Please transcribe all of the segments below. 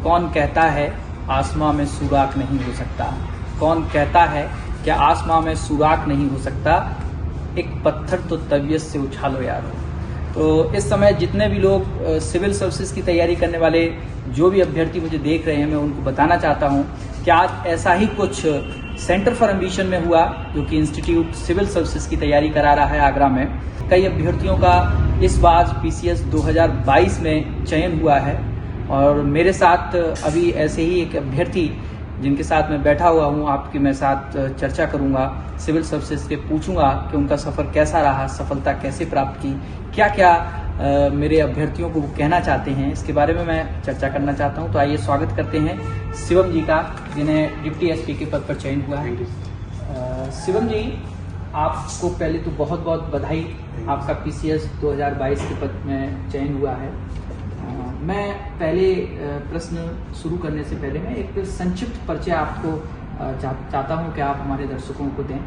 कौन कहता है आसमां में सुराख नहीं हो सकता? कौन कहता है कि आसमां में सुराख नहीं हो सकता? एक पत्थर तो तबीयत से उछालो यारो। तो इस समय जितने भी लोग सिविल सर्विसेज की तैयारी करने वाले जो भी अभ्यर्थी मुझे देख रहे हैं, मैं उनको बताना चाहता हूं कि आज ऐसा ही कुछ सेंटर फॉर एम्बिशन में हुआ, जो कि इंस्टीट्यूट सिविल सर्विसेज की तैयारी करा रहा है आगरा में। कई अभ्यर्थियों का इस बार पीसीएस 2022 में चयन हुआ है और मेरे साथ अभी ऐसे ही एक अभ्यर्थी जिनके साथ मैं बैठा हुआ हूं, आपके मैं साथ चर्चा करूंगा, सिविल सर्विसेज के पूछूंगा कि उनका सफ़र कैसा रहा, सफलता कैसे प्राप्त की, क्या क्या मेरे अभ्यर्थियों को वो कहना चाहते हैं, इसके बारे में मैं चर्चा करना चाहता हूं। तो आइए स्वागत करते हैं शिवम जी का, जिन्हें डिप्टी एसपी के पद पर चयन हुआ है। शिवम जी, आपको पहले तो बहुत बहुत बधाई, आपका पीसीएस 2022 के पद में चयन हुआ है। मैं पहले प्रश्न शुरू करने से पहले मैं एक संक्षिप्त परिचय आपको चाहता हूं कि आप हमारे दर्शकों को दें।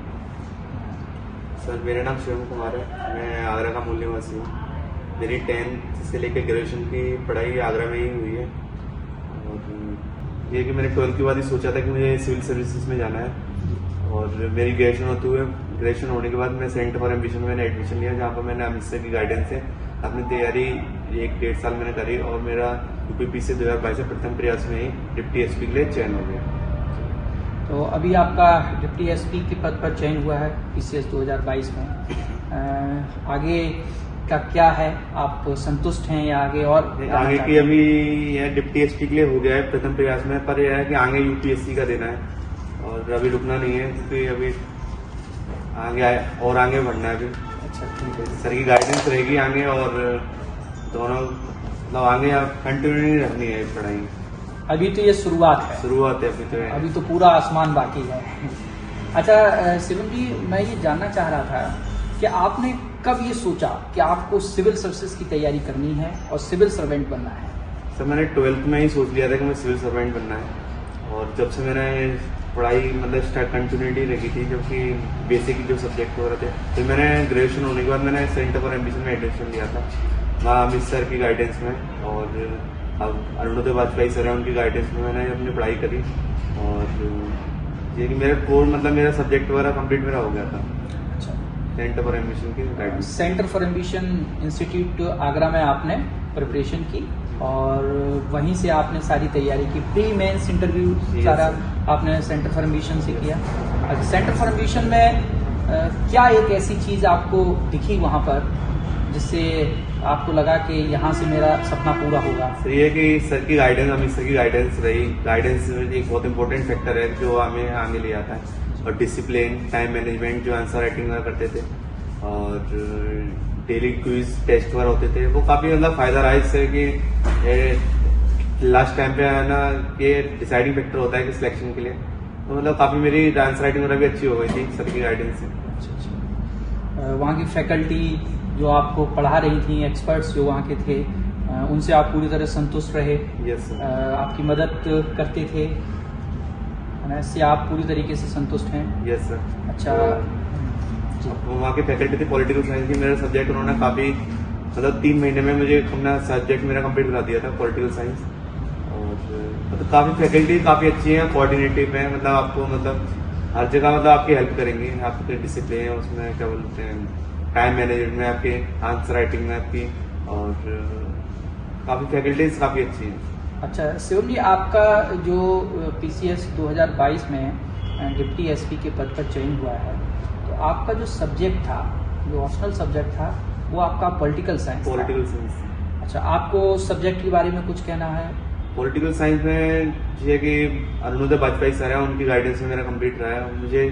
सर, मेरा नाम शिवम कुमार है, मैं आगरा का मूल निवासी हूँ। मेरी 10th से लेकर ग्रेजुएशन की पढ़ाई आगरा में ही हुई है और ये कि मैंने 12th के बाद ही सोचा था कि मुझे सिविल सर्विसेज में जाना है। और मेरी ग्रेजुएशन होने के बाद मैं सेंटर फॉर एम्बिशन में मैंने एडमिशन लिया, जहाँ पर मैंने अमित सर की गाइडेंस से अपनी तैयारी 1-1.5 साल मैंने करी और मेरा यूपीपी से 2022 से प्रथम प्रयास में ही डिप्टी एसपी के लिए चयन हो गया। तो अभी आपका डिप्टी एसपी के पद पर चयन हुआ है पीसीएस 2022 में। आगे का क्या है, आप संतुष्ट हैं या आगे और आगे की अभी यह डिप्टी एसपी के लिए हो गया है प्रथम प्रयास में, पर यह है कि आगे यूपीएससी का देना है और अभी रुकना नहीं है, क्योंकि अभी आगे बढ़ना है अभी। अच्छा, ठीक है। सर की गाइडेंस रहेगी आगे और दोनों मतलब आगे कंटिन्यू रखनी है पढ़ाई। अभी तो ये शुरुआत है, अभी तो पूरा आसमान बाकी है। अच्छा शिवम जी, मैं ये जानना चाह रहा था कि आपने कब ये सोचा कि आपको सिविल सर्विसेज की तैयारी करनी है और सिविल सर्वेंट बनना है? सर, मैंने 12th में ही सोच लिया था कि मुझे सिविल सर्वेंट बनना है और जब से मैंने पढ़ाई मतलब स्टार्ट कंटिन्यूटी रखी थी, जबकि बेसिक जो सब्जेक्ट हो रहे थे, तो मैंने ग्रेजुएशन होने के बाद मैंने सेंटर फॉर एम्बिशन में एडमिशन लिया था वहाँ अमित सर की गाइडेंस में, और अब अरुणोदय वाजपेयी सर है उनकी गाइडेंस में मैंने अपनी पढ़ाई करी और ये कि मेरा कोर मतलब मेरा सब्जेक्ट वगैरह कंप्लीट मेरा हो गया था। अच्छा, सेंटर फॉर एम्बिशन की guidance, centre for ambition institute Agra में आपने प्रिपरेशन की और वहीं से आपने सारी तैयारी की, प्री मेंस इंटरव्यू सारा आपने सेंटर फॉर एम्बिशन से किया। अच्छा, सेंटर फॉर एम्बिशन में क्या एक ऐसी चीज़ आपको दिखी वहाँ पर जिससे आपको लगा कि यहाँ से मेरा सपना पूरा होगा? तो ये कि सर की गाइडेंस, अमित सर की गाइडेंस रही। गाइडेंस एक बहुत इंपॉर्टेंट फैक्टर है जो हमें आगे ले आता है, और डिसिप्लिन, टाइम मैनेजमेंट, जो आंसर राइटिंग वगैरह करते थे और डेली क्विज टेस्ट वगैरह होते थे, वो काफ़ी मतलब फ़ायदा रहा इससे कि लास्ट टाइम पे है ना, ये डिसाइडिंग फैक्टर होता है कि सिलेक्शन के लिए, तो मतलब काफ़ी मेरी आंसर राइटिंग वगैरह भी अच्छी हो गई थी सर की गाइडेंस से। अच्छा, वहाँ की फैकल्टी जो आपको पढ़ा रही थी, एक्सपर्ट्स जो वहाँ के थे, उनसे आप पूरी तरह संतुष्ट रहे? Yes sir. आपकी मदद करते थे, ऐसे आप पूरी तरीके से संतुष्ट हैं? Yes sir. अच्छा, वहाँ की फैकल्टी थी पॉलिटिकल साइंस की, मेरा सब्जेक्ट उन्होंने काफ़ी मतलब 3 महीने में मुझे अपना सब्जेक्ट मेरा कंप्लीट करा दिया था, पॉलिटिकल साइंस। और मतलब काफ़ी फैकल्टी काफ़ी अच्छी हैं, कोऑर्डिनेटिव है, मतलब आपको मतलब हर जगह मतलब आपकी हेल्प करेंगे, आपके डिसिप्लिन है उसमें, क्या बोलते हैं, टाइम मैनेजमेंट में आपके, आंसर राइटिंग में आपकी, और काफ़ी फैकल्टीज काफ़ी अच्छी हैं। अच्छा शिवम जी, आपका जो पीसीएस 2022 में डिप्टी एसपी के पद पर चयन हुआ है, तो आपका जो सब्जेक्ट था, जो ऑप्शनल सब्जेक्ट था, वो आपका पॉलिटिकल साइंस था। अच्छा, आपको सब्जेक्ट के बारे में कुछ कहना है? पॉलिटिकल साइंस में ये कि अरुणोदय वाजपेयी सर है, उनकी गाइडेंस में मेरा कंप्लीट रहा है। मुझे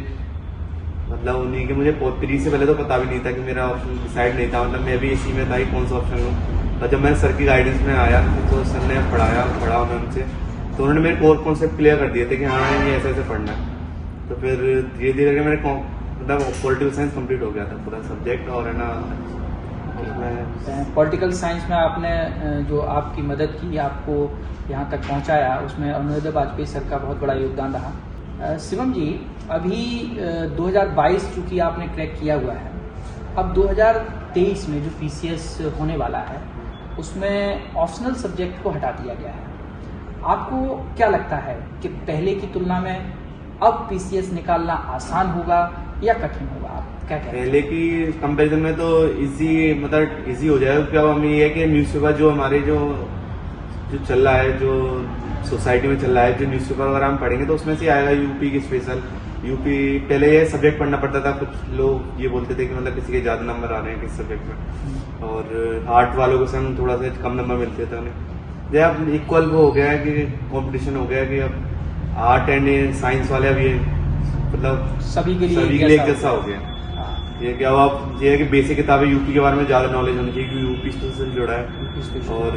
मतलब उन्हीं के मुझे प्री से पहले तो पता भी नहीं था कि मेरा ऑप्शन डिसाइड नहीं था, मतलब मैं भी इसी में था कि कौन सा ऑप्शन लूँ। और जब मैं सर की गाइडेंस में आया तो सर ने पढ़ा मैं उनसे, तो उन्होंने मेरे कोर कॉन्सेप्ट क्लियर कर दिए थे कि हाँ ये ऐसे ऐसे पढ़ना है। तो फिर धीरे धीरे करके मेरे मतलब पॉलिटिकल साइंस कंप्लीट हो गया था पूरा सब्जेक्ट, और है ना पॉलिटिकल साइंस में आपने जो आपकी मदद की, आपको यहाँ तक पहुँचाया, उसमें अरुणोदय वाजपेयी सर का बहुत बड़ा योगदान रहा। शिवम जी, अभी 2022 चूँकि आपने क्रैक किया हुआ है, अब 2023 में जो पीसीएस होने वाला है उसमें ऑप्शनल सब्जेक्ट को हटा दिया गया है। आपको क्या लगता है कि पहले की तुलना में अब पीसीएस निकालना आसान होगा या कठिन होगा? आप क्या कहते हैं? पहले की कंपैरिजन में तो इजी हो जाएगा, क्योंकि अब हमें ये है कि न्यूज़पेपर जो हमारे जो चल रहा है, जो सोसाइटी में चल रहा है, जो न्यूज़पेपर वगैरह हम पढ़ेंगे तो उसमें से आएगा यूपी की स्पेशल। यूपी पहले ये सब्जेक्ट पढ़ना पड़ता था, कुछ लोग ये बोलते थे कि मतलब किसी के ज्यादा नंबर आ रहे हैं किस सब्जेक्ट में, और आर्ट वालों को हम थोड़ा सा कम नंबर मिलते थे उन्हें। जब अब इक्वल वो हो गया है कि कंपटीशन हो गया है कि अब आर्ट एंड साइंस वाले अब ये मतलब सभी के लिए एक जैसा हो गया। ये क्या आप ये है कि बेसिक किताबें यूपी के बारे में ज्यादा नॉलेज होनी चाहिए, क्योंकि यूपी स्पेशल जुड़ा है, और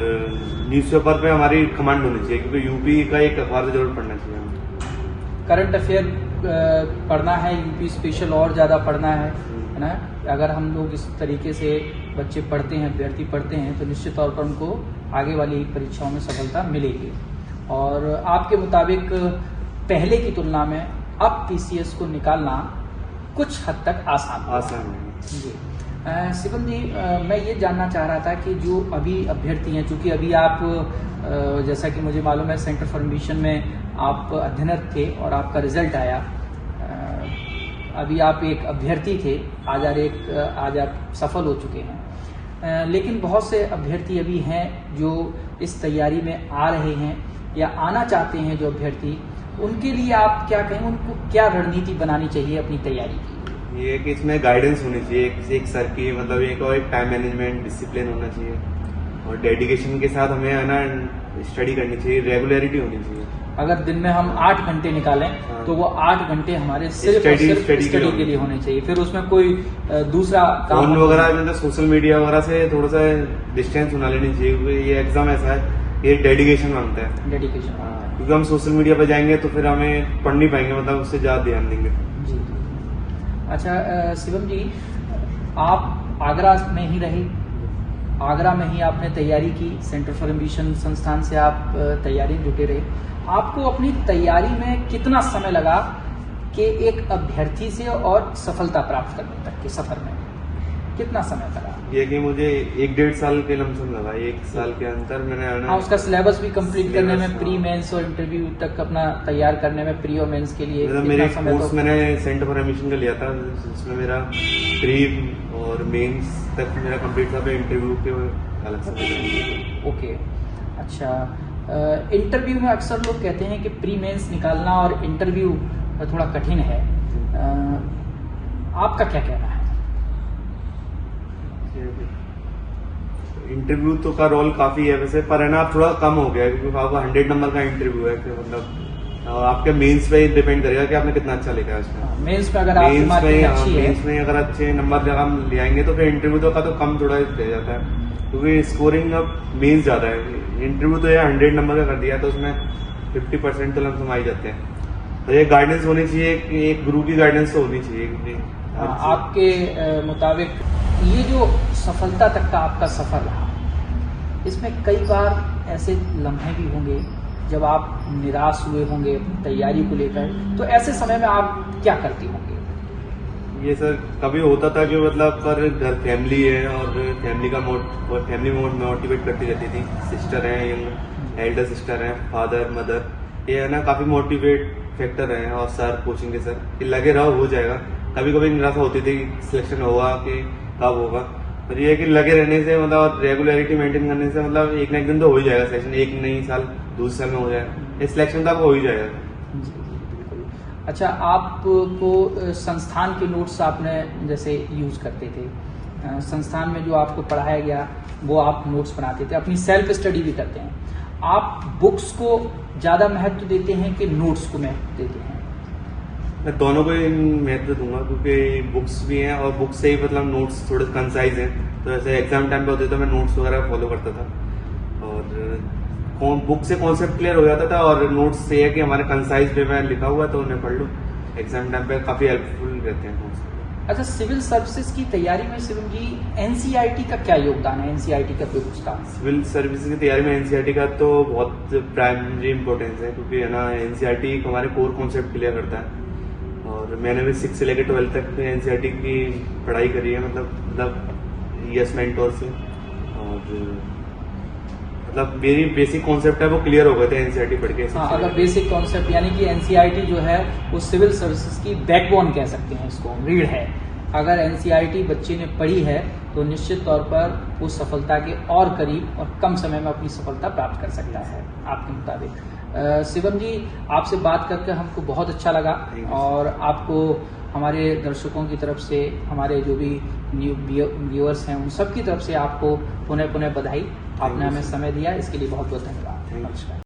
न्यूज़पेपर पे हमारी कमांड होनी चाहिए, क्योंकि यूपी का एक अखबार तो जरूर पढ़ना चाहिए हमें। करंट अफेयर पढ़ना है, यूपी स्पेशल और ज़्यादा पढ़ना है ना। अगर हम लोग इस तरीके से बच्चे पढ़ते हैं, अभ्यर्थी पढ़ते हैं, तो निश्चित तौर पर उनको आगे वाली परीक्षाओं में सफलता मिलेगी। और आपके मुताबिक पहले की तुलना में अब पीसीएस को निकालना कुछ हद तक आसान है जी। शिवम जी, मैं ये जानना चाह रहा था कि जो अभी अभ्यर्थी हैं, चूंकि अभी आप जैसा कि मुझे मालूम है सेंटर फॉर एडमिशन में आप अध्ययनरत थे और आपका रिजल्ट आया, अभी आप एक अभ्यर्थी थे, आज आप सफल हो चुके हैं, लेकिन बहुत से अभ्यर्थी अभी हैं जो इस तैयारी में आ रहे हैं या आना चाहते हैं जो अभ्यर्थी, उनके लिए आप क्या कहें, उनको क्या रणनीति बनानी चाहिए अपनी तैयारी की? ये कि इसमें गाइडेंस होनी चाहिए एक सर की, मतलब एक टाइम मैनेजमेंट डिसिप्लिन होना चाहिए, और डेडिकेशन के साथ हमें है ना स्टडी करनी चाहिए, रेगुलरिटी होनी चाहिए। अगर दिन में हम 8 घंटे निकालें तो वो 8 घंटे हमारे सिर्फ स्टडी के लिए होने चाहिए, फिर उसमें कोई दूसरा काम फोन वगैरह मतलब सोशल मीडिया वगैरह से थोड़ा सा डिस्टेंस बना लेनी चाहिए, क्योंकि ये एग्जाम ऐसा है, ये डेडिकेशन मांगता है, डेडिकेशन, क्योंकि हम सोशल मीडिया पर जाएंगे तो फिर हमें पढ़ नहीं पाएंगे, मतलब उससे ज्यादा ध्यान देंगे। जी। अच्छा शिवम जी, आप आगरा में ही रहे, आगरा में ही आपने तैयारी की, सेंटर फॉर एम्बिशन संस्थान से आप तैयारी में जुटे रहे। आपको अपनी तैयारी में कितना समय लगा कि एक अभ्यर्थी से और सफलता प्राप्त करने तक के सफर में कितना समय लगा? ये कि मुझे 1-1.5 साल के लमसम लगा, 1 साल के अंतर मैंने उसका सिलेबस भी कंप्लीट करने में, प्री मेंस और इंटरव्यू तक अपना तैयार करने में, प्री और मेंस के लिए मेरे कोर्स मैंने सेंटर फॉर एडमिशन का लिया था, जिसमें मेरा प्री और मेंस तक मेरा कंप्लीट था, इंटरव्यू के अलग से। ओके, अच्छा। इंटरव्यू में अक्सर लोग कहते हैं कि प्री मेंस निकालना और इंटरव्यू थोड़ा कठिन है, आपका क्या कहना है? इंटरव्यू तो का रोल काफी है वैसे, पर है ना आप थोड़ा कम हो गया है, क्योंकि आपका 100 नंबर का इंटरव्यू है, कि मतलब आपके मेंस पे डिपेंड करेगा कि आपने कितना अच्छा लिखा है उसमें। मेंस में अगर आपकी मार्किंग अच्छी है, मेंस में अगर अच्छे नंबर जब हम ले आएंगे तो फिर इंटरव्यू तो का तो कम थोड़ा रह जाता है, क्योंकि स्कोरिंग अब मेंस ज्यादा है। इंटरव्यू तो ये 100 नंबर का कर दिया तो उसमें 50% तो लमसम आ ही जाते हैं। तो ये गाइडेंस होनी चाहिए, कि एक गुरु की गाइडेंस तो होनी चाहिए, क्योंकि आपके मुताबिक ये जो सफलता तक का आपका सफर रहा, इसमें कई बार ऐसे लम्हे भी होंगे जब आप निराश हुए होंगे अपनी तैयारी को लेकर, तो ऐसे समय में आप क्या करती होंगे? ये सर कभी होता था कि मतलब पर घर फैमिली है, और फैमिली मोटिवेट करती रहती थी, सिस्टर है, यंग एल्डर सिस्टर है, फादर मदर, ये है ना काफी मोटिवेट फैक्टर है, और सर कोचिंग के सर, कि लगे रहो हो जाएगा। कभी कभी निराशा होती थी सिलेक्शन होगा कि कब होगा, पर ये है कि लगे रहने से मतलब रेगुलरिटी मेंटेन करने से मतलब एक ना एक दिन तो हो ही जाएगा सिलेक्शन, एक नहीं साल दूसरे साल में हो जाएगा, सिलेक्शन तो हो ही जाएगा। अच्छा, आपको संस्थान के नोट्स आपने जैसे यूज करते थे, संस्थान में जो आपको पढ़ाया गया वो आप नोट्स बनाते थे, अपनी सेल्फ स्टडी भी करते हैं, आप बुक्स को ज्यादा महत्व देते हैं कि नोट्स को महत्व देते हैं? मैं दोनों को महत्व दूंगा, क्योंकि बुक्स भी हैं और बुक्स से ही मतलब नोट्स थोड़े कंसाइज हैं, तो ऐसे एग्जाम टाइम पे होते तो मैं नोट्स वगैरह फॉलो करता था, और बुक से कॉन्सेप्ट क्लियर हो जाता था, और नोट्स से है कि हमारे कंसाइज पे मैं लिखा हुआ तो उन्हें पढ़ लो, एग्जाम टाइम पे काफी हेल्पफुल रहते हैं नोट्स। अच्छा, सिविल सर्विसेज की तैयारी में शिवम जी एनसीईआरटी का क्या योगदान है, एनसीईआरटी का प्रयोग का? सिविल सर्विसेज की तैयारी में एनसीईआरटी का तो बहुत प्राइमरी इंपॉर्टेंस है, क्योंकि है ना एनसीईआरटी हमारे कोर कॉन्सेप्ट क्लियर करता है, और मैंने भी 6 से लेकर 12 तक एनसीईआरटी की पढ़ाई करी है, मतलब यस मेंटोर से, और मतलब मेरी बेसिक कॉन्सेप्ट है वो क्लियर हो गए थे एनसीईआरटी पढ़ के। हाँ, अगर बेसिक कॉन्सेप्ट यानी कि एनसीईआरटी जो है वो सिविल सर्विसेज की बैकबोन कह सकते हैं, इसको रीढ़ है। अगर एनसीईआरटी बच्चे ने पढ़ी है तो निश्चित तौर पर वो सफलता के और करीब और कम समय में अपनी सफलता प्राप्त कर सकता है आपके मुताबिक। शिवम जी, आपसे बात करके हमको बहुत अच्छा लगा और आपको हमारे दर्शकों की तरफ से, हमारे जो भी न्यू व्यूअर्स हैं उन सब की तरफ से आपको पुनः पुनः बधाई। आपने हमें समय दिया, इसके लिए बहुत बहुत धन्यवाद। नमस्कार।